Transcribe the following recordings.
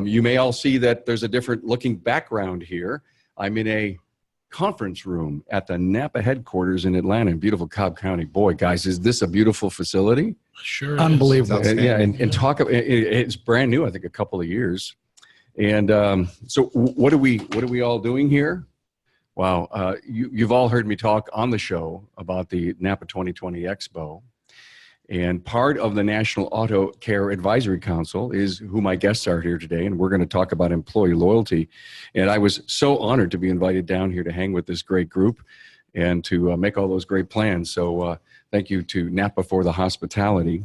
You may all see that there's a different looking background here. I'm in a conference room at the Napa headquarters in Atlanta in beautiful Cobb County. Boy, guys, is this a beautiful facility? Sure. Unbelievable. Yeah, and talk. It's brand new. I think a couple of years. And so, what are we all doing here? Wow, you've all heard me talk on the show about the Napa 2020 Expo. And part of the National Auto Care Advisory Council is who my guests are here today, and we're going to talk about employee loyalty. And I was so honored to be invited down here to hang with this great group and to make all those great plans. So thank you to Napa for the hospitality.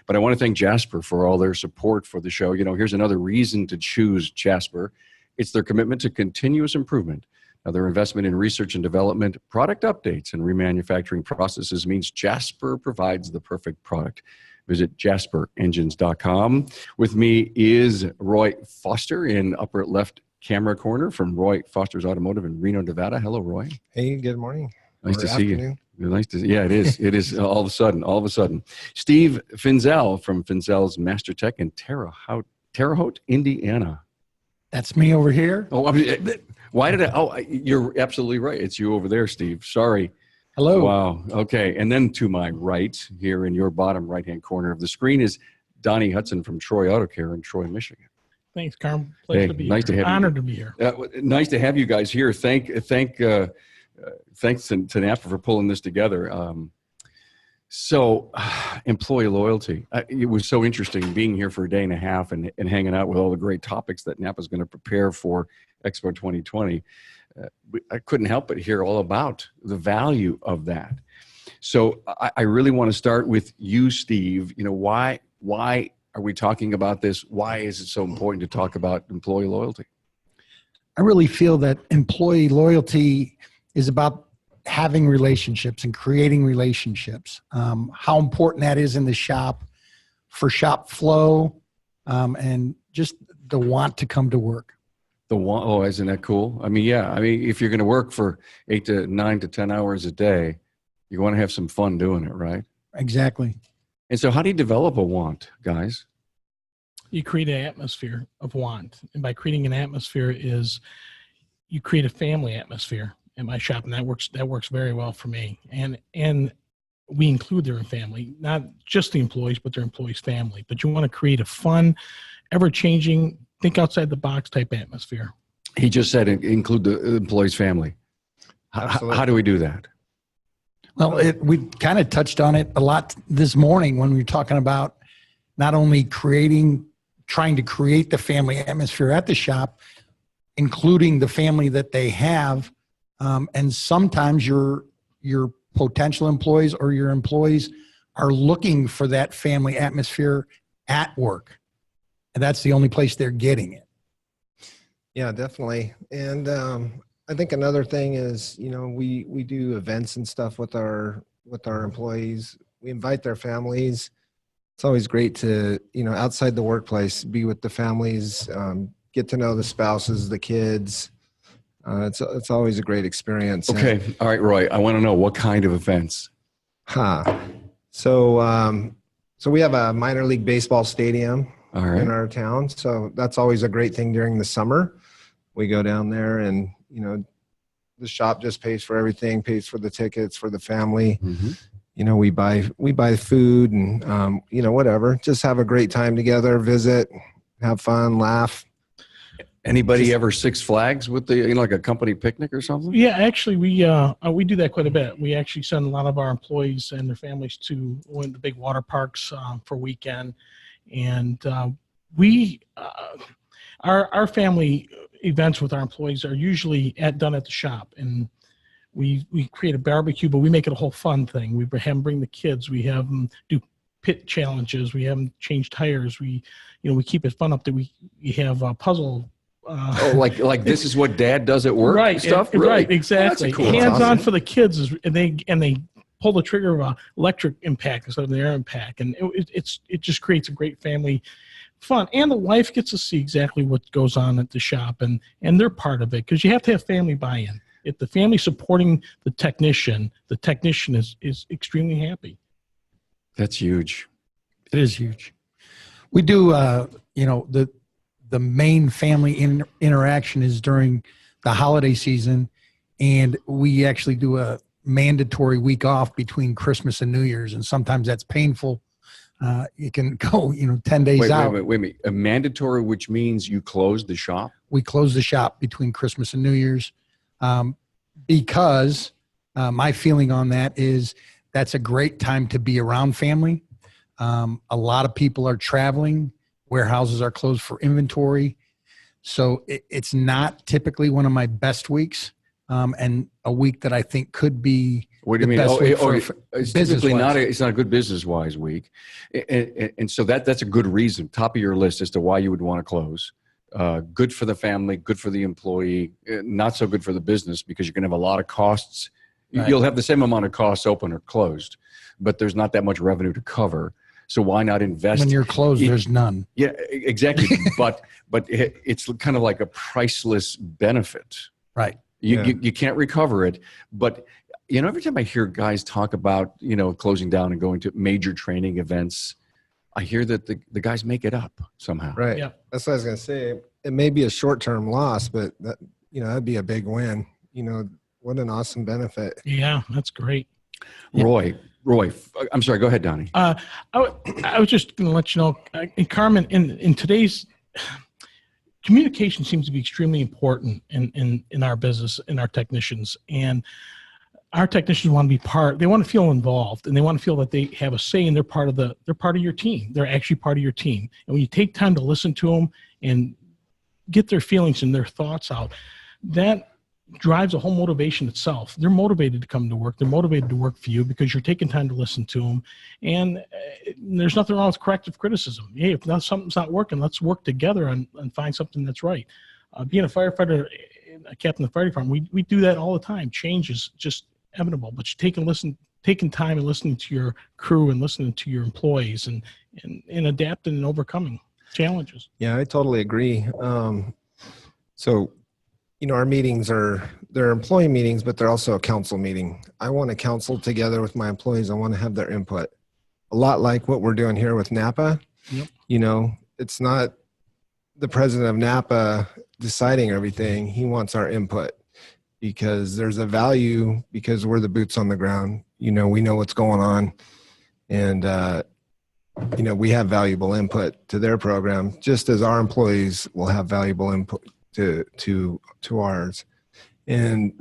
But I want to thank Jasper for all their support for the show. You know, here's another reason to choose Jasper. It's their commitment to continuous improvement. Now, their investment in research and development, product updates, and remanufacturing processes means Jasper provides the perfect product. Visit jasperengines.com. With me is Roy Foster in upper left camera corner from Roy Foster's Automotive in Reno, Nevada. Hello, Roy. Hey, good morning. Nice to see you. Nice to see. Yeah, it is. It is all of a sudden. Steve Finzel from Finzel's Master Tech in Terre Haute, Indiana. That's me over here. Oh, why did I? Oh, you're absolutely right. It's you over there, Steve. Sorry. Hello. Wow. Okay. And then to my right, here in your bottom right-hand corner of the screen, is Donnie Hudson from Troy Auto Care in Troy, Michigan. Thanks, Carm. Pleasure to be nice here. To have Honored you. to be here. Nice to have you guys here. Thanks to NAPA for pulling this together. So, employee loyalty. It was so interesting being here for a day and a half and hanging out with all the great topics that NAPA is going to prepare for Expo 2020. I couldn't help but hear all about the value of that. So, I really want to start with you, Steve. You know, why are we talking about this? Why is it so important to talk about employee loyalty? I really feel that employee loyalty is about having relationships and creating relationships. How important that is in the shop for shop flow and just the want to come to work. Oh, isn't that cool? I mean, yeah. I mean, if you're going to work for 8 to 9 to 10 hours a day, you want to have some fun doing it, right? Exactly. And so how do you develop a want, guys? You create an atmosphere of want. And by creating an atmosphere is you create a family atmosphere in my shop, and that works very well for me. And we include their family, not just the employees, but their employees' family. But you want to create a fun, ever-changing, think outside the box type atmosphere. He just said include the employee's family. How do we do that? Well, we kind of touched on it a lot this morning when we were talking about not only trying to create the family atmosphere at the shop, including the family that they have. And sometimes your potential employees or your employees are looking for that family atmosphere at work. And that's the only place they're getting it. Yeah, definitely. And I think another thing is, you know, we do events and stuff with our employees. We invite their families. It's always great to, you know, outside the workplace, be with the families, get to know the spouses, the kids. It's always a great experience. Okay. All right, Roy, I want to know what kind of events. So we have a minor league baseball stadium in our town. So that's always a great thing during the summer. We go down there and, you know, the shop just pays for everything, pays for the tickets for the family. Mm-hmm. You know, we buy food and, you know, whatever, just have a great time together, visit, have fun, laugh. Anybody ever Six Flags with the, you know, like a company picnic or something? Yeah, actually, we do that quite a bit. We actually send a lot of our employees and their families to one of the big water parks for a weekend, and our family events with our employees are usually done at the shop, and we create a barbecue, but we make it a whole fun thing. We have them bring the kids. We have them do pit challenges. We have them change tires. We keep it fun up there. We have a puzzle. Like this is what Dad does at work, right? Stuff, really? Right? Exactly. Cool. Hands on for the kids, and they pull the trigger of an electric impact instead of the air impact, and it just creates a great family fun. And the wife gets to see exactly what goes on at the shop, and they're part of it because you have to have family buy-in. If the family supporting the technician is extremely happy. That's huge. It is huge. We do, the main family interaction is during the holiday season. And we actually do a mandatory week off between Christmas and New Year's. And sometimes that's painful. You can go, 10 days out. Wait a minute. A mandatory, which means you close the shop? We close the shop between Christmas and New Year's because my feeling on that is that's a great time to be around family. A lot of people are traveling. Warehouses are closed for inventory. So it's not typically one of my best weeks. And a week that I think could be what do you mean? It's typically it's not a good business-wise week. And so that's a good reason, top of your list as to why you would want to close. Good for the family, good for the employee, not so good for the business because you're going to have a lot of costs. Right. You'll have the same amount of costs open or closed, but there's not that much revenue to cover. So why not invest? When you're closed, there's none. Yeah, exactly. but it's kind of like a priceless benefit. Right. You can't recover it. But, every time I hear guys talk about, closing down and going to major training events, I hear that the guys make it up somehow. Right. Yeah. That's what I was going to say. It may be a short-term loss, but that, that'd be a big win. What an awesome benefit. Yeah, that's great. Roy, I'm sorry. Go ahead, Donnie. I was just going to let you know, Carmen, in today's communication seems to be extremely important in our business, in our technicians. And our technicians want to be they want to feel involved, and they want to feel that they have a say, and they're part of your team. They're actually part of your team. And when you take time to listen to them and get their feelings and their thoughts out, that drives a whole motivation itself. They're motivated to come to work. They're motivated to work for you because you're taking time to listen to them. And there's nothing wrong with corrective criticism. Hey, if something's not working, let's work together and find something that's right. Being a firefighter, a captain of the fire department, we do that all the time. Change is just inevitable, but you taking time and listening to your crew and listening to your employees and adapting and overcoming challenges. Yeah, I totally agree. So, our meetings they're employee meetings, but they're also a council meeting. I want to counsel together with my employees. I want to have their input. A lot like what we're doing here with NAPA. Yep. It's not the president of NAPA deciding everything. He wants our input because there's a value because we're the boots on the ground. We know what's going on. And, we have valuable input to their program, just as our employees will have valuable input to ours. And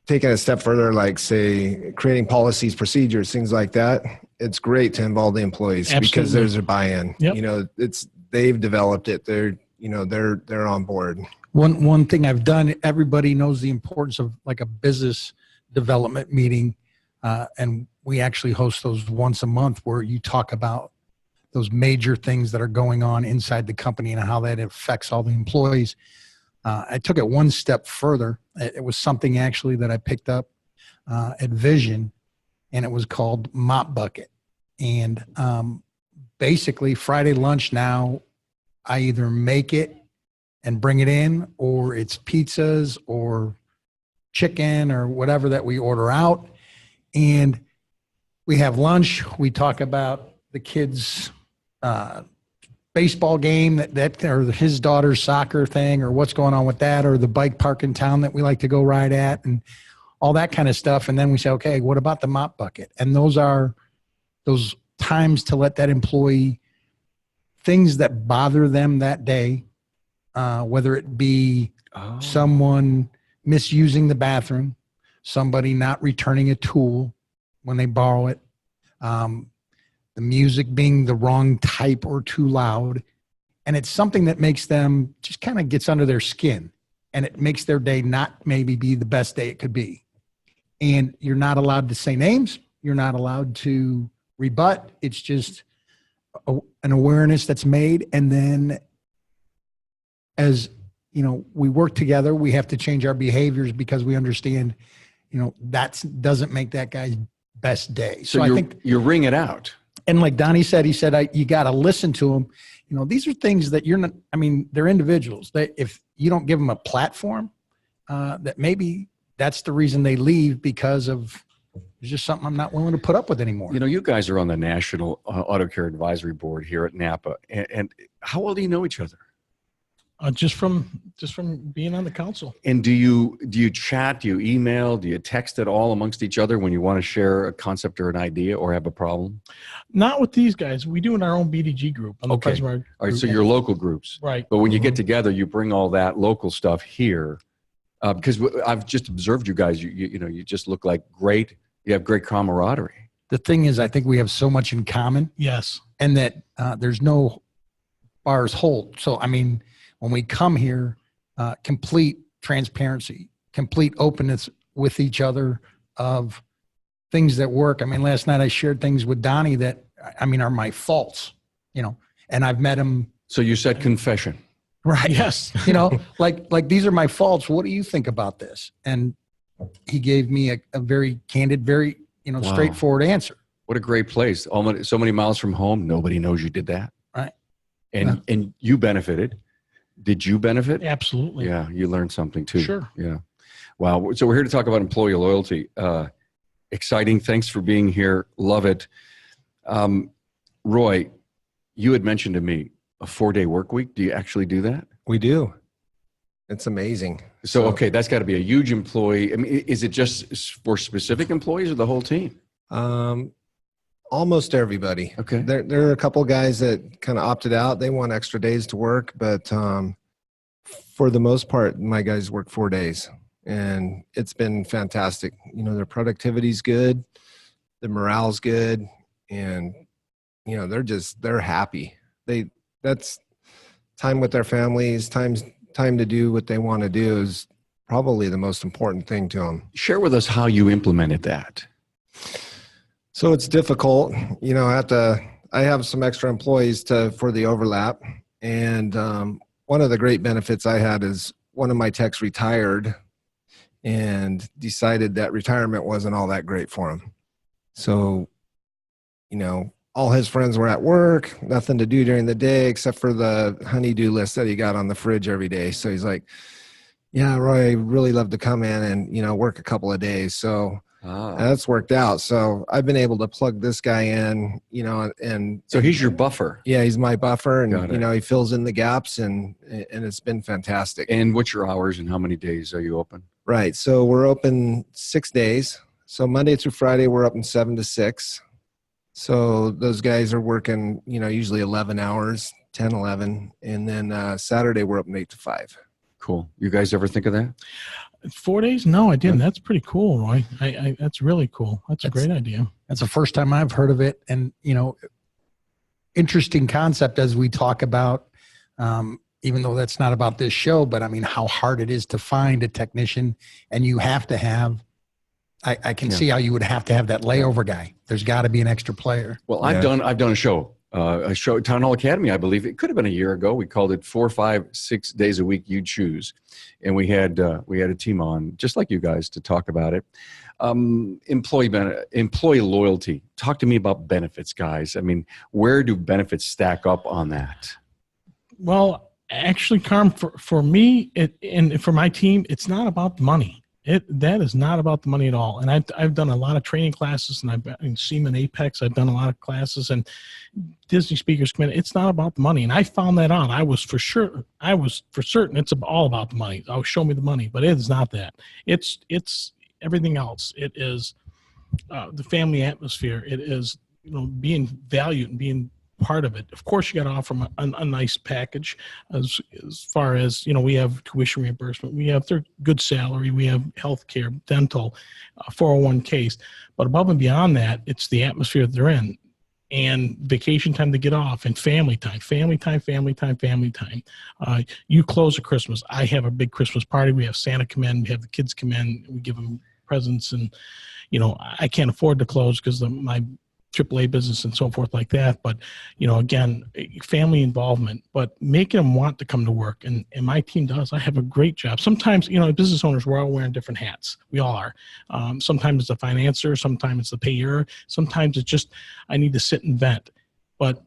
taking a step further, like say creating policies, procedures, things like that, it's great to involve the employees. Absolutely. Because there's a buy-in. Yep. They've developed it. They're on board. One thing I've done, everybody knows the importance of like a business development meeting, and we actually host those once a month where you talk about those major things that are going on inside the company and how that affects all the employees. I took it one step further. It was something actually that I picked up at Vision, and it was called Mop Bucket. And basically Friday lunch now, I either make it and bring it in, or it's pizzas or chicken or whatever that we order out. And we have lunch. We talk about the kids' baseball game that or his daughter's soccer thing, or what's going on with that, or the bike park in town that we like to go ride at, and all that kind of stuff. And then we say, okay, what about the mop bucket? And those are those times to let that employee, things that bother them that day, whether it be someone misusing the bathroom, somebody not returning a tool when they borrow it, the music being the wrong type or too loud. And it's something that makes them just kind of gets under their skin, and it makes their day not maybe be the best day it could be. And you're not allowed to say names. You're not allowed to rebut. It's just an awareness that's made. And then as we work together, we have to change our behaviors because we understand, that doesn't make that guy's best day. So I think you ring it out. And like Donnie said, he said, you got to listen to them. These are things that you're not, they're individuals. If you don't give them a platform, that maybe that's the reason they leave, because of It's just something I'm not willing to put up with anymore. You know, you guys are on the National Auto Care Advisory Board here at Napa. And how well do you know each other? Just from being on the council. And do you chat, do you email, do you text at all amongst each other when you want to share a concept or an idea or have a problem? Not with these guys. We do in our own BDG group. Okay. All right. So your local groups. Right. But when you get together, you bring all that local stuff here. Because I've just observed you guys, you know, you just look like great. You have great camaraderie. The thing is, I think we have so much in common. Yes. And that there's no bars hold. So, I mean, when we come here, complete transparency, complete openness with each other of things that work. I mean, last night I shared things with Donnie that, I mean, are my faults, you know, and I've met him. So you said confession. Right. Yes. You know, like these are my faults. What do you think about this? And he gave me a very candid, very, you know, Wow. straightforward answer. What a great place. So many miles from home. Nobody knows you did that. Right. And you benefited. Did you benefit? Absolutely. Yeah. You learned something too. Sure. Yeah. Wow. So we're here to talk about employee loyalty. Exciting. Thanks for being here. Love it. Roy, you had mentioned to me a 4-day work week. Do you actually do that? We do. It's amazing. So, okay, that's got to be a huge employee. I mean, is it just for specific employees or the whole team? Almost everybody. Okay. There are a couple guys that kind of opted out. They want extra days to work, but for the most part, my guys work 4 days, and it's been fantastic. You know, their productivity's good, the morale's good, and you know, they're happy. That's time with their families, time to do what they want to do is probably the most important thing to them. Share with us how you implemented that. So it's difficult, you know. I have some extra employees for the overlap, and one of the great benefits I had is one of my techs retired and decided that retirement wasn't all that great for him. So, you know, all his friends were at work, nothing to do during the day except for the honey-do list that he got on the fridge every day. So he's like, yeah, Roy, I'd really love to come in and, you know, work a couple of days. So that's worked out. So I've been able to plug this guy in, you know, and so he's your buffer. Yeah, he's my buffer, and you know, he fills in the gaps, and it's been fantastic. And what's your hours and how many days are you open? Right. So we're open 6 days. So Monday through Friday, we're open 7 to 6. So those guys are working, you know, usually 11 hours, 10, 11. And then Saturday, we're open 8 to 5. Cool. You guys ever think of that? 4 days? No, I didn't. That's pretty cool, Roy. That's really cool. That's a great idea. That's the first time I've heard of it. And, you know, interesting concept as we talk about, even though that's not about this show, but I mean, how hard it is to find a technician, and you have to have, I can see how you would have to have that layover guy. There's got to be an extra player. Well, I've done a show at Town Hall Academy, I believe. It could have been a year ago. We called it 4, 5, 6 days a week you choose, and we had a team on just like you guys to talk about it. Employee loyalty. Talk to me about benefits, guys. I mean, where do benefits stack up on that? Well, actually, Carm, for me and for my team, it's not about the money. That is not about the money at all. And I've done a lot of training classes, and I've been Seaman Apex. I've done a lot of classes, and Disney Speakers Committee. It's not about the money, and I found that out. I was for certain it's all about the money. Oh, show me the money, but it is not that. It's everything else. It is the family atmosphere. It is, you know, being valued and being part of it. Of course, you got to offer them a nice package as far as, you know, we have tuition reimbursement, we have their good salary, we have health care, dental, 401ks. But above and beyond that, it's the atmosphere that they're in, and vacation time to get off, and family time. You close at Christmas. I have a big Christmas party. We have Santa come in, we have the kids come in, we give them presents, and, you know, I can't afford to close because my AAA business and so forth like that. But, you know, again, family involvement, but making them want to come to work. And my team does. I have a great job. Sometimes, you know, business owners, we're all wearing different hats. We all are. Sometimes it's the financier. Sometimes it's the payer. Sometimes it's just, I need to sit and vent. But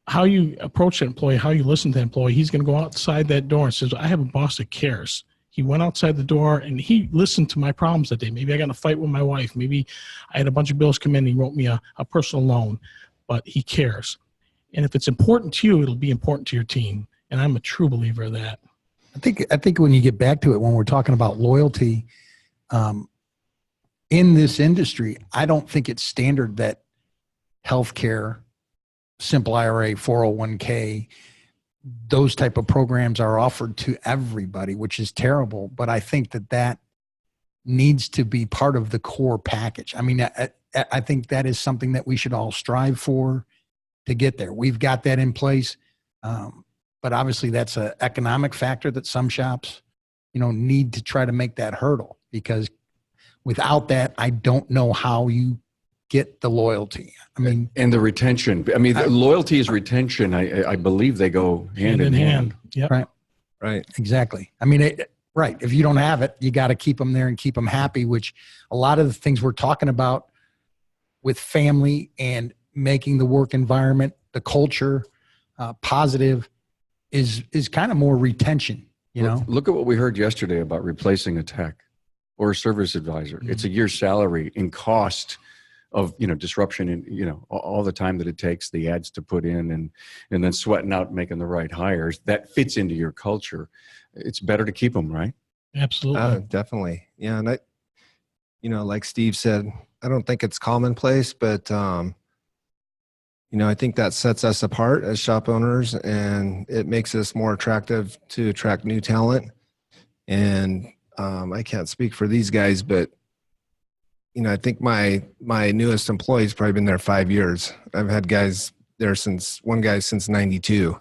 how you approach an employee, how you listen to the employee, he's going to go outside that door and says, I have a boss that cares. He went outside the door and he listened to my problems that day. Maybe I got in a fight with my wife. Maybe I had a bunch of bills come in and he wrote me a personal loan, but he cares. And if it's important to you, it'll be important to your team. And I'm a true believer of that. I think when you get back to it, when we're talking about loyalty, in this industry, I don't think it's standard that healthcare, simple IRA, 401k, those type of programs are offered to everybody, which is terrible. But I think that needs to be part of the core package. I mean, I think that is something that we should all strive for to get there. We've got that in place. But obviously that's an economic factor that some shops, need to try to make that hurdle, because without that, I don't know how you get the loyalty. I mean, and the retention. I mean, loyalty is retention. I believe they go hand in hand. Yep. Right. Exactly. I mean, right. If you don't have it, you got to keep them there and keep them happy, which a lot of the things we're talking about with family and making the work environment, the culture, positive is kind of more retention, Look at what we heard yesterday about replacing a tech or a service advisor. Mm-hmm. It's a year's salary in cost of, disruption and, all the time that it takes, the ads to put in and then sweating out making the right hires. That fits into your culture. It's better to keep them, right? Absolutely. Definitely. Yeah. And like Steve said, I don't think it's commonplace, but, I think that sets us apart as shop owners, and it makes us more attractive to attract new talent. And I can't speak for these guys, but I think my newest employee's probably been there 5 years. I've had guys there since 92.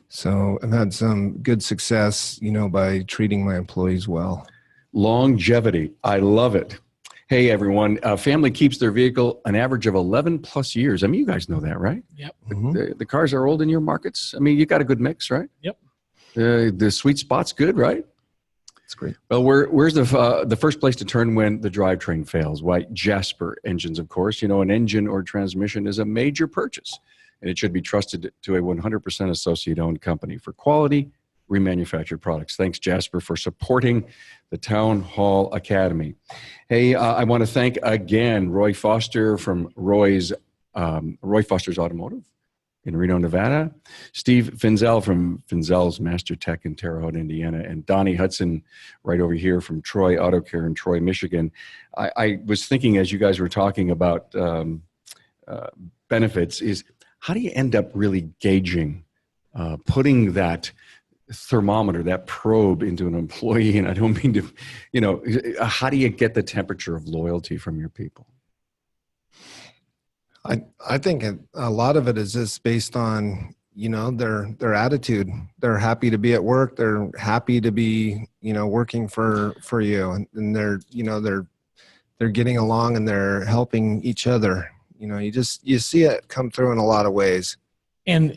So I've had some good success, by treating my employees well. Longevity. I love it. Hey, everyone. Family keeps their vehicle an average of 11 plus years. I mean, you guys know that, right? Yep. Mm-hmm. The cars are old in your markets. I mean, you got a good mix, right? Yep. The sweet spot's good, right? That's great. Well, where's the first place to turn when the drivetrain fails? Why, Jasper Engines, of course. An engine or transmission is a major purchase, and it should be trusted to a 100% associate-owned company for quality, remanufactured products. Thanks, Jasper, for supporting the Town Hall Academy. Hey, I want to thank again Roy Foster from Roy Foster's Automotive in Reno, Nevada, Steve Finzel from Finzel's Master Tech in Terre Haute, Indiana, and Donnie Hudson right over here from Troy Auto Care in Troy, Michigan. I was thinking as you guys were talking about benefits, is how do you end up really gauging, putting that thermometer, that probe into an employee? And I don't mean to, how do you get the temperature of loyalty from your people? I think a lot of it is just based on, their attitude. They're happy to be at work. They're happy to be, working for you, and they're getting along and they're helping each other. You see it come through in a lot of ways. And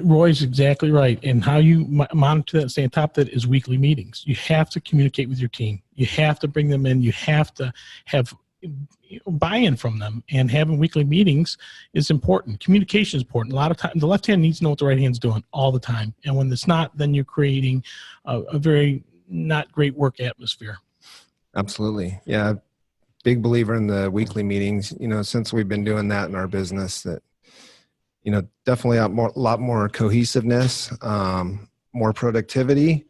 Roy's exactly right. And how you monitor that and stay on top of that is weekly meetings. You have to communicate with your team. You have to bring them in. You have to have buy-in from them, and having weekly meetings is important. Communication is important. A lot of time, the left hand needs to know what the right hand's doing all the time. And when it's not, then you're creating a very not great work atmosphere. Absolutely. Yeah. Big believer in the weekly meetings, since we've been doing that in our business, that, definitely a lot more cohesiveness, more productivity.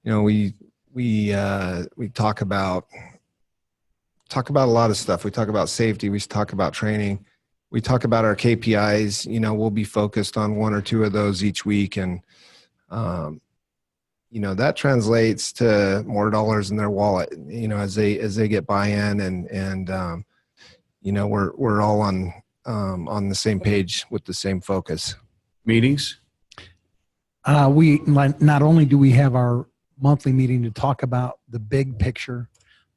We talk about a lot of stuff. We talk about safety. We talk about training. We talk about our KPIs. We'll be focused on one or two of those each week. And, that translates to more dollars in their wallet, as they get buy-in and we're all on the same page with the same focus. Meetings? We not only do we have our monthly meeting to talk about the big picture,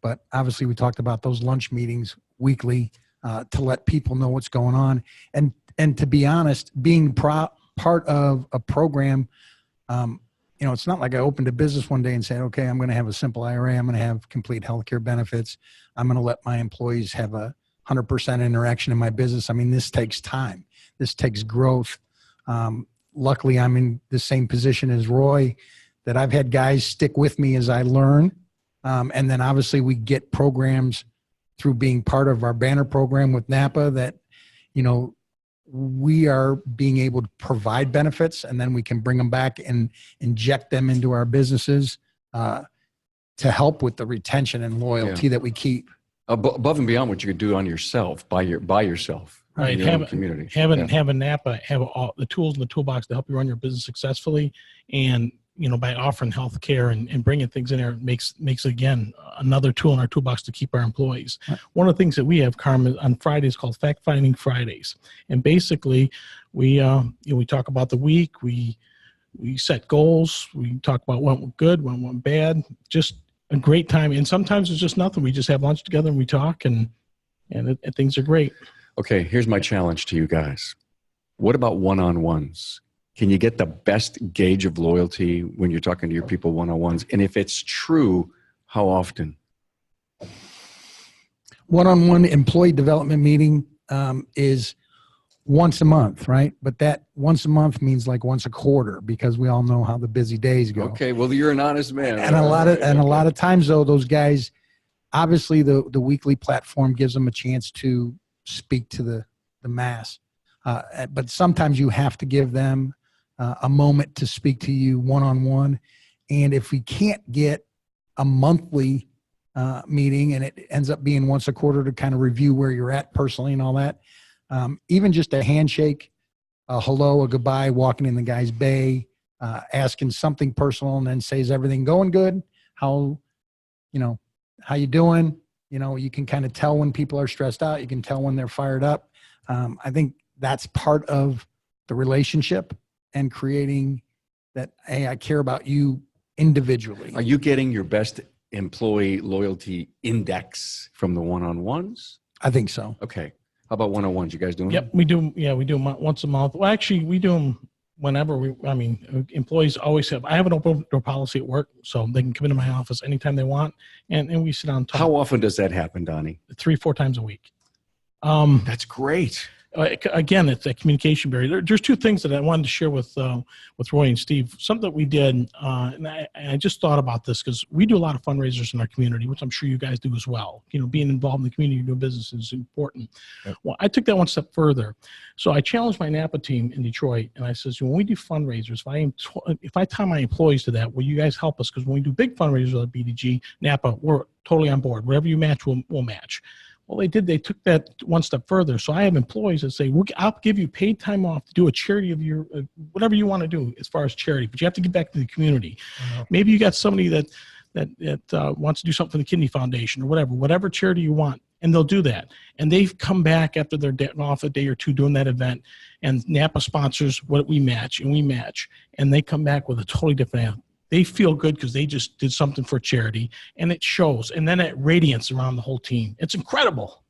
but obviously we talked about those lunch meetings weekly to let people know what's going on. And to be honest, being part of a program, it's not like I opened a business one day and said, okay, I'm going to have a simple IRA. I'm going to have complete healthcare benefits. I'm going to let my employees have 100% interaction in my business. I mean, this takes time. This takes growth. Luckily, I'm in the same position as Roy, that I've had guys stick with me as I learn. And then obviously we get programs through being part of our banner program with Napa that, you know, we are being able to provide benefits, and then we can bring them back and inject them into our businesses to help with the retention and loyalty that we keep. Above and beyond what you could do on yourself, by yourself. Right. In your own community. Have a Napa, have all the tools in the toolbox to help you run your business successfully. And, you know, by offering health care and bringing things in there makes again, another tool in our toolbox to keep our employees. Right. One of the things that we have, Carmen, on Fridays called Fact Finding Fridays. And basically we talk about the week, we set goals, we talk about what went good, what went bad, just a great time. And sometimes it's just nothing. We just have lunch together and we talk and things are great. Okay, here's my challenge to you guys. What about one-on-ones? Can you get the best gauge of loyalty when you're talking to your people one-on-ones? And if it's true, how often? One-on-one employee development meeting is once a month, right? But that once a month means like once a quarter, because we all know how the busy days go. Okay, well, you're an honest man. And a lot of times though, those guys, obviously the weekly platform gives them a chance to speak to the mass. But sometimes you have to give them a moment to speak to you one-on-one. And if we can't get a monthly meeting and it ends up being once a quarter to kind of review where you're at personally and all that, even just a handshake, a hello, a goodbye, walking in the guy's bay, asking something personal, and then say, is everything going good? How you doing? You know, you can kind of tell when people are stressed out. You can tell when they're fired up. I think that's part of the relationship and creating that, hey, I care about you individually. Are you getting your best employee loyalty index from the one-on-ones? I think so. Okay. How about one-on-ones? You guys doing them? Yep, we do. Yeah, we do them once a month. Well, actually, we do them whenever employees always have. I have an open door policy at work, so they can come into my office anytime they want, and we sit down and talk. How often does that happen, Donnie? 3-4 times a week. That's great. Again, it's a communication barrier. There's two things that I wanted to share with Roy and Steve. Something that we did, and I just thought about this because we do a lot of fundraisers in our community, which I'm sure you guys do as well. You know, being involved in the community, doing business is important. Yep. Well, I took that one step further. So I challenged my Napa team in Detroit, and I says, when we do fundraisers, if I tie my employees to that, will you guys help us? Because when we do big fundraisers at BDG, Napa, we're totally on board. Whatever you match, we'll match. Well, they did. They took that one step further. So I have employees that say, I'll give you paid time off to do a charity of your, whatever you want to do as far as charity, but you have to get back to the community. Uh-huh. Maybe you got somebody that wants to do something for the Kidney Foundation or whatever charity you want. And they'll do that. And they've come back after they're off a day or two doing that event, and Napa sponsors what we match, and we match. And they come back with a totally different They feel good because they just did something for charity, and it shows. And then it radiates around the whole team. It's incredible.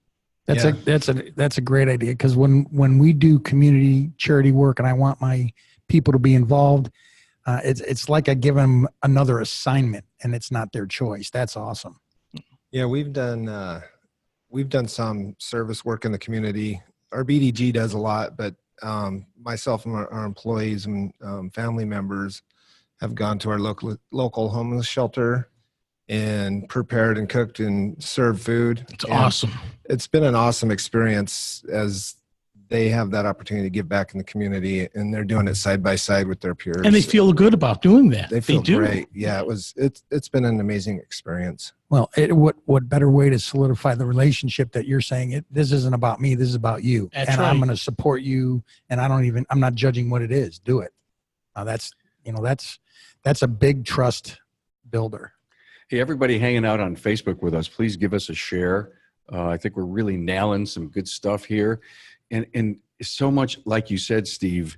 That's a great idea, because when we do community charity work and I want my people to be involved, it's like I give them another assignment, and it's not their choice. That's awesome. Yeah, we've done some service work in the community. Our BDG does a lot, but myself and our employees and family members have gone to our local homeless shelter and prepared and cooked and served food. It's awesome. It's been an awesome experience as they have that opportunity to give back in the community, and they're doing it side by side with their peers. And they feel good about doing that. They feel great. Yeah, it's been an amazing experience. Well, what better way to solidify the relationship that you're saying this isn't about me, this is about you. That's and right. I'm going to support you, and I'm not judging what it is. Do it. That's a big trust builder. Hey, everybody hanging out on Facebook with us, please give us a share. I think we're really nailing some good stuff here. And so much, like you said, Steve,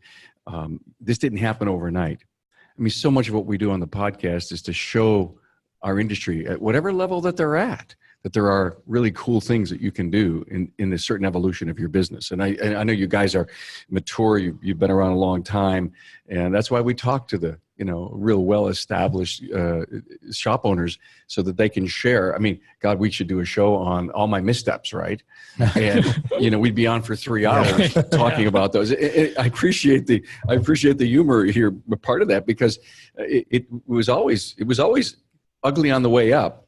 this didn't happen overnight. I mean, so much of what we do on the podcast is to show our industry at whatever level that they're at, that there are really cool things that you can do in a certain evolution of your business. And I know you guys are mature, you've been around a long time, and that's why we talk to the real well-established shop owners so that they can share. I mean, God, we should do a show on all my missteps, right? And, we'd be on for 3 hours talking about those. I appreciate the humor here, but part of that, because it was always ugly on the way up,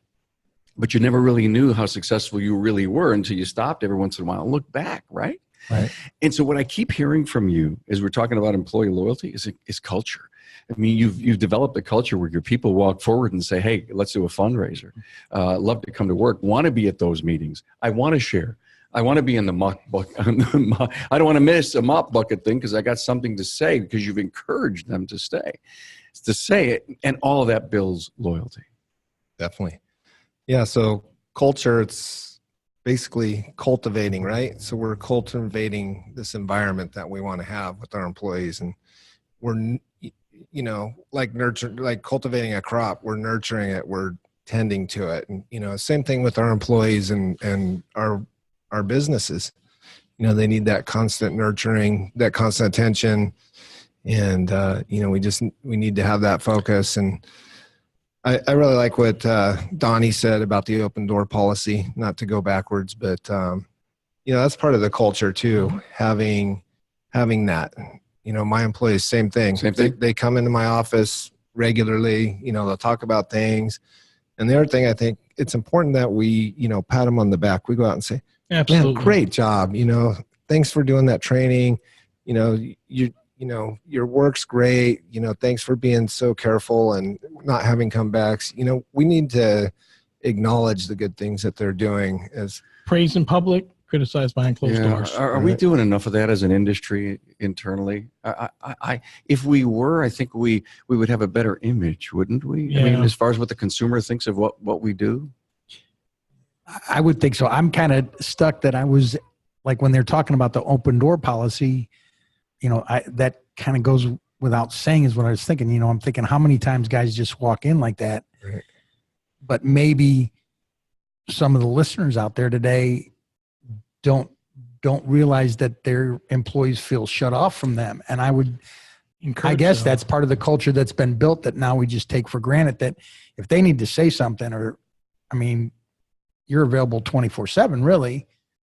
but you never really knew how successful you really were until you stopped every once in a while and looked back, right? Right. And so what I keep hearing from you as we're talking about employee loyalty is culture. I mean, you've developed a culture where your people walk forward and say, hey, let's do a fundraiser. Love to come to work. Want to be at those meetings. I want to share. I want to be in the mop bucket. I don't want to miss a mop bucket thing because I got something to say, because you've encouraged them to stay. It's to say it, and all of that builds loyalty. Definitely. Yeah, so culture, it's basically cultivating, right? So we're cultivating this environment that we want to have with our employees, and we're like cultivating a crop. We're nurturing it, we're tending to it. And same thing with our employees and our businesses. They need that constant nurturing, that constant attention, and we need to have that focus. And I really like what Donnie said about the open door policy, not to go backwards, but that's part of the culture too, having that. My employees, same thing. They come into my office regularly, they'll talk about things. And the other thing, I think it's important that we, pat them on the back. We go out and say, absolutely, man, great job. Thanks for doing that training. Your work's great. Thanks for being so careful and not having comebacks. We need to acknowledge the good things that they're doing. As praise in public, criticize behind closed doors. Are we doing enough of that as an industry internally? If we were, I think we would have a better image, wouldn't we? Yeah. I mean, as far as what the consumer thinks of what we do. I would think so. I'm kind of stuck that I was like, when they're talking about the open door policy, that kind of goes without saying is what I was thinking. I'm thinking how many times guys just walk in like that. Right. But maybe some of the listeners out there today don't realize that their employees feel shut off from them. And I guess that's part of the culture that's been built, that now we just take for granted that if they need to say something, you're available 24/7 really,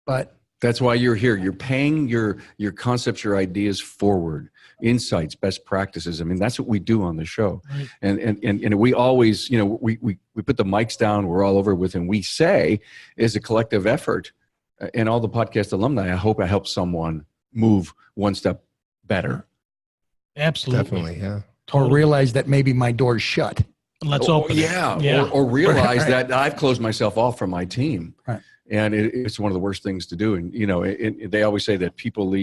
but that's why you're here. You're paying your concepts, your ideas forward, insights, best practices. I mean, that's what we do on the show. Right. And we always, we put the mics down, we're all over with, and we say is a collective effort. And all the podcast alumni, I hope I help someone move one step better. Absolutely. Definitely, yeah. or realize that maybe my door's shut. Let's open it. Yeah. Or realize that I've closed myself off from my team. Right. And it's one of the worst things to do. And, they always say that people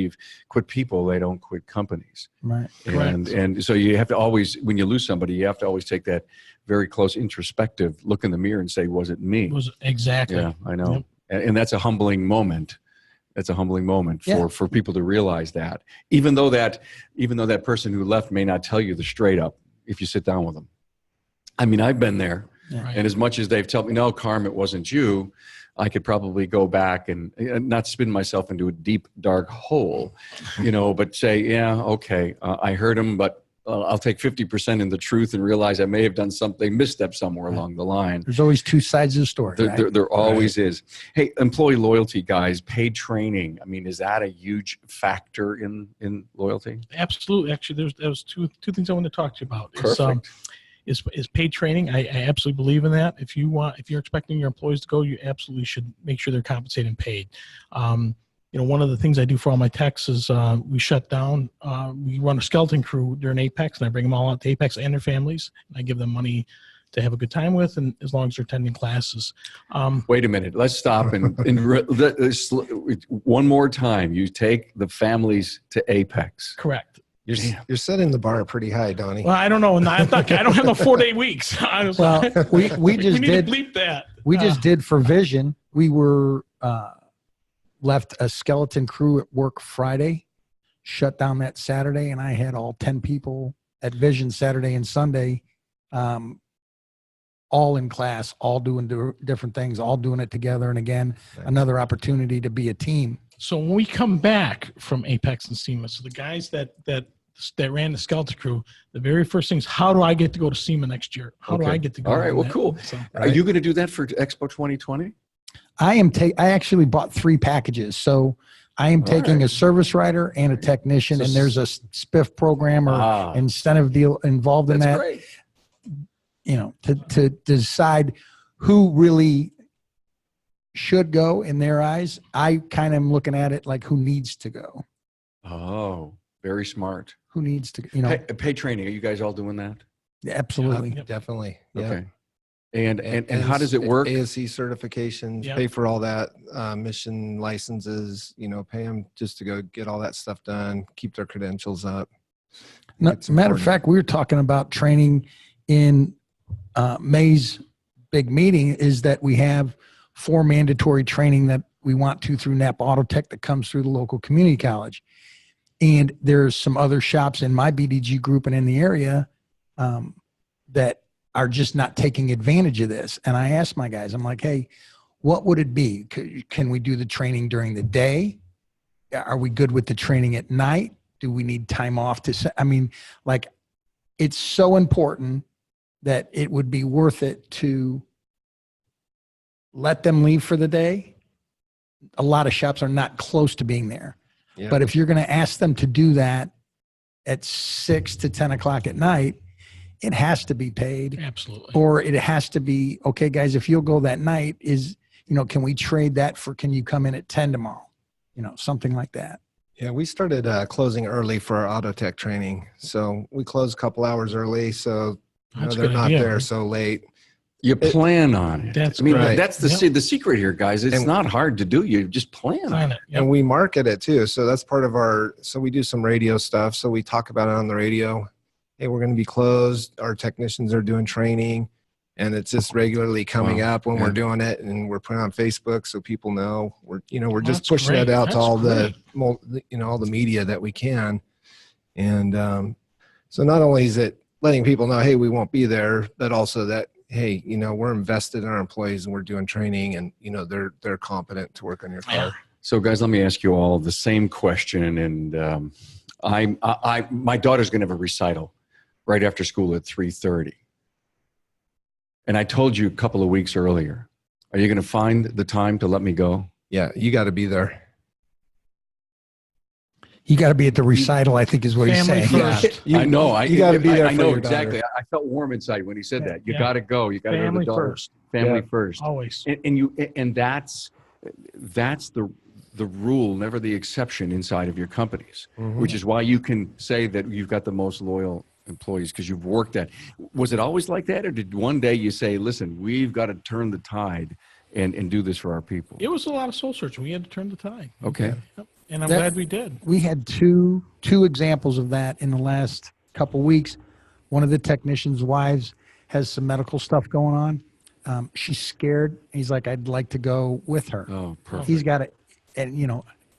quit people, they don't quit companies. Right. And so you have to always, when you lose somebody, you have to always take that very close introspective look in the mirror and say, was it me? Exactly. Yeah, I know. Yep. And that's a humbling moment. That's a humbling moment for people to realize that, even though that person who left may not tell you the straight up, if you sit down with them. I mean, I've been there. Yeah. Right. And as much as they've told me, no, Carm, it wasn't you, I could probably go back and not spin myself into a deep, dark hole, but say, yeah, okay, I heard him, but I'll take 50% in the truth and realize I may have done something, misstep somewhere along the line. There's always two sides of the story. There always is. Hey, employee loyalty, guys, paid training. I mean, is that a huge factor in loyalty? Absolutely. Actually, there was two things I want to talk to you about. Perfect. Is paid training. I absolutely believe in that. If you're expecting your employees to go, you absolutely should make sure they're compensated and paid. One of the things I do for all my techs is we shut down. We run a skeleton crew during Apex, and I bring them all out to Apex and their families, and I give them money to have a good time with, and as long as they're attending classes. Wait a minute. Let's stop and one more time. You take the families to Apex. Correct. You're setting the bar pretty high, Donnie. Well, I don't know. I don't have the 4-day weeks. Well, we just need did to bleep that. We just did for Vision. We were left a skeleton crew at work Friday, shut down that Saturday, and I had all 10 people at Vision Saturday and Sunday, all in class, all doing different things, all doing it together. And again, another opportunity to be a team. So when we come back from Apex and SEMA, so the guys that that ran the Skeleton Crew, the very first thing is, how do I get to go to SEMA next year? How do Okay. I get to go? All right. on Well, that? cool. So, Are you going to do that for Expo 2020? I actually bought 3 packages. So I am taking right. a service writer and a technician, So and there's a spiff program or incentive deal involved in that's that. great. You know, to decide who really should go in their eyes. I kind of am looking at it like who needs to go. Oh, very smart. Who needs to, you know, Pay training. Are you guys all doing that? absolutely. Yep. Definitely. Yeah. Okay. And how does it work? ASC certifications, Yep. pay for all that, mission licenses, you know, pay them just to go get all that stuff done, keep their credentials up. It's Matter of important. fact, we were talking about training in May's big meeting is that we have 4 mandatory training that we want to through Napa Auto Tech that comes through the local community college. And there's some other shops in my BDG group and in the area that are just not taking advantage of this. And I asked my guys, I'm like, hey, what would it be? Can we do the training during the day? Are we good with the training at night? Do we need time off I mean, like, it's so important that it would be worth it to let them leave for the day. A lot of shops are not close to being there. Yeah. But if you're going to ask them to do that at 6 to 10 o'clock at night, it has to be paid, Absolutely. or it has to be, okay, guys, if you'll go that night, can we trade that for, can you come in at 10 tomorrow? You know, something like that. Yeah, we started closing early for our auto tech training. So we close a couple hours early. So That's a they're good not idea. there so late. You plan on it. That's I mean, right. that's the secret here, guys. It's And- not hard to do. You just plan on Sign it. it. Yep. And we market it too. So that's part of so we do some radio stuff. So we talk about it on the radio. Hey, we're going to be closed. Our technicians are doing training, and it's just regularly coming Wow. up when Yeah. we're doing it, and we're putting it on Facebook so people know. We're just That's pushing great. it out to That's all great. all the media that we can. And so not only is it letting people know, hey, we won't be there, but also that, hey, we're invested in our employees and we're doing training, and they're competent to work on your car. Yeah. So, guys, let me ask you all the same question. And my daughter's going to have a recital right after school at 3:30. And I told you a couple of weeks earlier, are you going to find the time to let me go? Yeah, you got to be there. You got to be at the recital, I think is what he's Family saying. first. Yeah. I know. You got to be there. I for know your exactly. daughter. I felt warm inside when he said that. You Yeah. got to go. You got to go to Family the daughter. first. Family Yeah. first. Always. And that's the rule, never the exception inside of your companies, which is why you can say that you've got the most loyal employees because you've worked at. Was it always like that, or did one day you say, "Listen, we've got to turn the tide and do this for our people"? It was a lot of soul searching. We had to turn the tide. Okay. Yep. And I'm That- glad we did. We had two examples of that in the last couple weeks. One of the technicians' wives has some medical stuff going on. She's scared. He's like, I'd like to go with her. Oh, perfect. He's got it. And,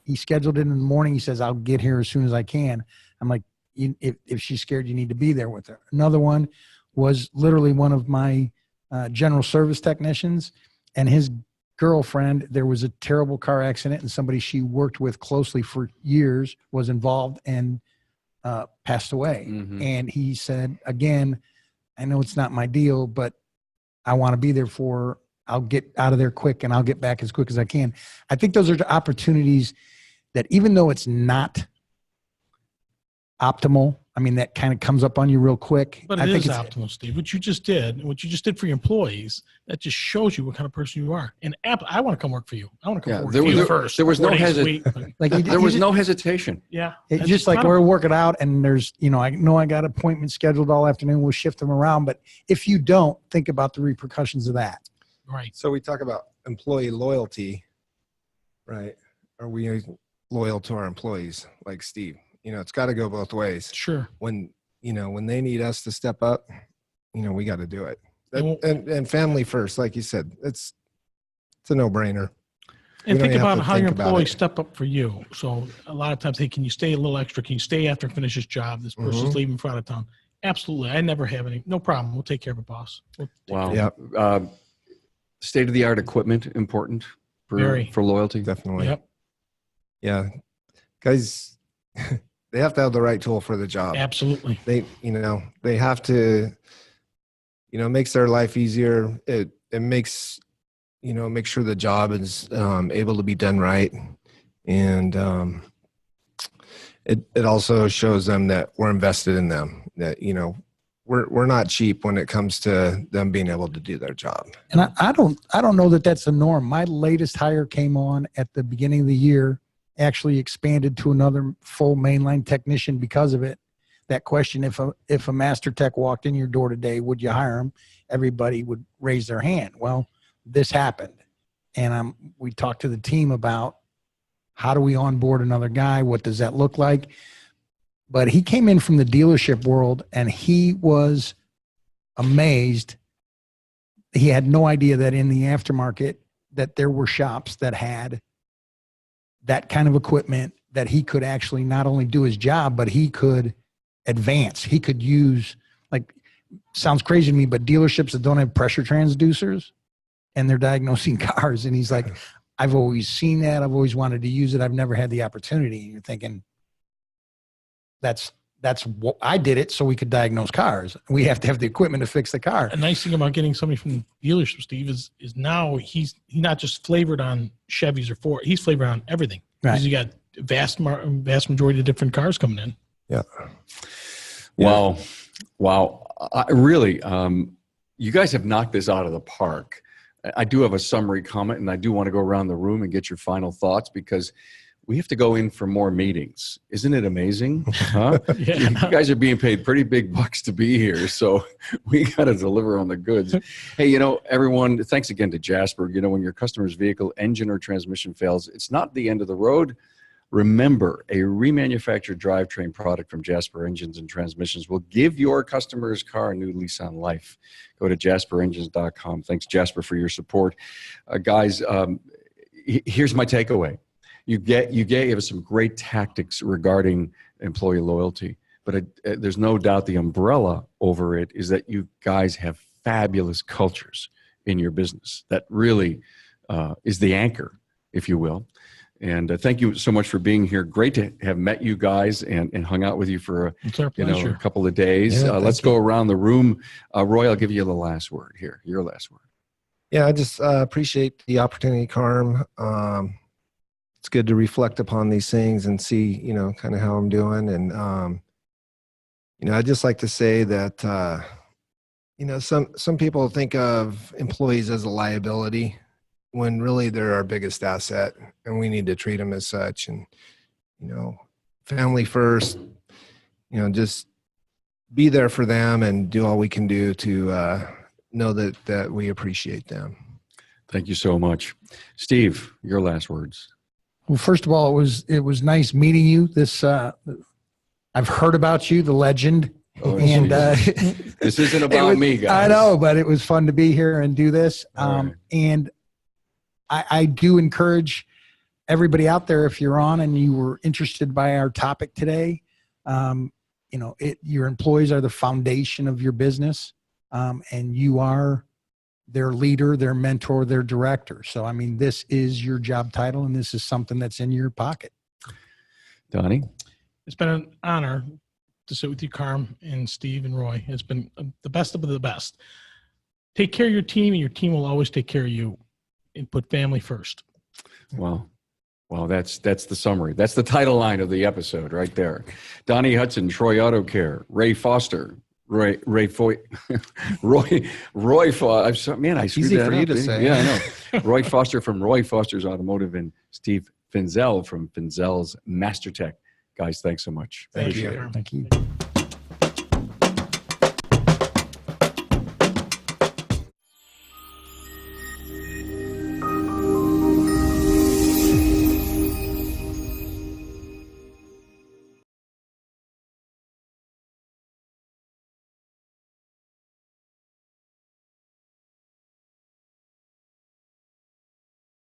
he scheduled it in the morning. He says, I'll get here as soon as I can. I'm like, if she's scared, you need to be there with her. Another one was literally one of my general service technicians and his girlfriend. There was a terrible car accident, and somebody she worked with closely for years was involved and passed away. Mhm. And he said, again, I know it's not my deal, but I want to be there for her. I'll get out of there quick and I'll get back as quick as I can. I think those are opportunities that, even though it's not optimal, I mean, that kind of comes up on you real quick. But I it think is it's optimal, Steve. What you just did for your employees, that just shows you what kind of person you are. And I want to come work for you. I want to come Yeah, work there for was- you there- first. there was no 4 days a hesit- week. like There was no hesitation. Yeah. it's That's just like incredible. we're working out and there's, I know I got appointments scheduled all afternoon. We'll shift them around. But if you don't, think about the repercussions of that. Right. So we talk about employee loyalty, right? Are we loyal to our employees like Steve? It's got to go both ways. Sure. When they need us to step up, we got to do it. And- And family first, like you said, it's a no-brainer. And We don't think have about to how your think about employees it. step up for you. So a lot of times, hey, can you stay a little extra? Can you stay after and finish this job? This person's Mhm. leaving for out of town. Absolutely. I never have any. No problem. We'll take care of it, boss. We'll take Wow. Yep. State-of-the-art equipment important Very. for loyalty. Definitely. Yep. Yeah. Guys, they have to have the right tool for the job. Absolutely. They have to, it makes their life easier. It makes, make sure the job is able to be done right. And it also shows them that we're invested in them, that, we're not cheap when it comes to them being able to do their job. And I don't know that that's the norm. My latest hire came on at the beginning of the year, actually expanded to another full mainline technician because of it. That question, if a master tech walked in your door today, would you hire him? Everybody would raise their hand. Well, this happened. And we talked to the team about how do we onboard another guy? What does that look like? But he came in from the dealership world and he was amazed. He had no idea that in the aftermarket that there were shops that had that kind of equipment that he could actually not only do his job, but he could advance. He could use, like, sounds crazy to me, but dealerships that don't have pressure transducers and they're diagnosing cars. And he's like, I've always seen that. I've always wanted to use it. I've never had the opportunity. And you're thinking, that's what I did it so we could diagnose cars. We have to have the equipment to fix the car. A nice thing about getting somebody from the dealership, Steve, is now he's not just flavored on Chevys or Ford. He's flavored on everything. Right. Because you got vast majority of different cars coming in. Yeah. Wow. Really, you guys have knocked this out of the park. I do have a summary comment, and I do want to go around the room and get your final thoughts because we have to go in for more meetings. Isn't it amazing? Huh? Yeah. You guys are being paid pretty big bucks to be here, so we got to deliver on the goods. Hey, everyone, thanks again to Jasper. When your customer's vehicle, engine, or transmission fails, it's not the end of the road. Remember, a remanufactured drivetrain product from Jasper Engines and Transmissions will give your customer's car a new lease on life. Go to jasperengines.com. Thanks, Jasper, for your support. Guys, here's my takeaway. You gave us some great tactics regarding employee loyalty, but there's no doubt the umbrella over it is that you guys have fabulous cultures in your business. That really is the anchor, if you will. And thank you so much for being here. Great to have met you guys and hung out with you for a couple of days. Yeah, let's go around the room. Roy, I'll give you the last word here. Your last word. Yeah, I just appreciate the opportunity, Carm. It's good to reflect upon these things and see, kind of how I'm doing. And, I'd just like to say that, some people think of employees as a liability when really they're our biggest asset, and we need to treat them as such. And, family first, just be there for them and do all we can do to know that we appreciate them. Thank you so much. Steve, your last words. Well, first of all, it was nice meeting you. I've heard about you, the legend. Oh, and this isn't about me, guys. I know, but it was fun to be here and do this. Right. And I do encourage everybody out there, if you're on and you were interested by our topic today, your employees are the foundation of your business, and you are their leader, their mentor, their director. So, this is your job title, and this is something that's in your pocket. Donnie? It's been an honor to sit with you, Carm and Steve and Roy. It's been the best of the best. Take care of your team, and your team will always take care of you. And put family first. Wow. That's the summary. That's the title line of the episode right there. Donnie Hudson, Troy Auto Care, Ray Foster, Roy Foster. Man, I screwed Easy that for you up, to say. Yeah, I know. Roy Foster from Roy Foster's Automotive and Steve Finzel from Finzel's Master Tech. Guys, thanks so much. Thank you. Thank you.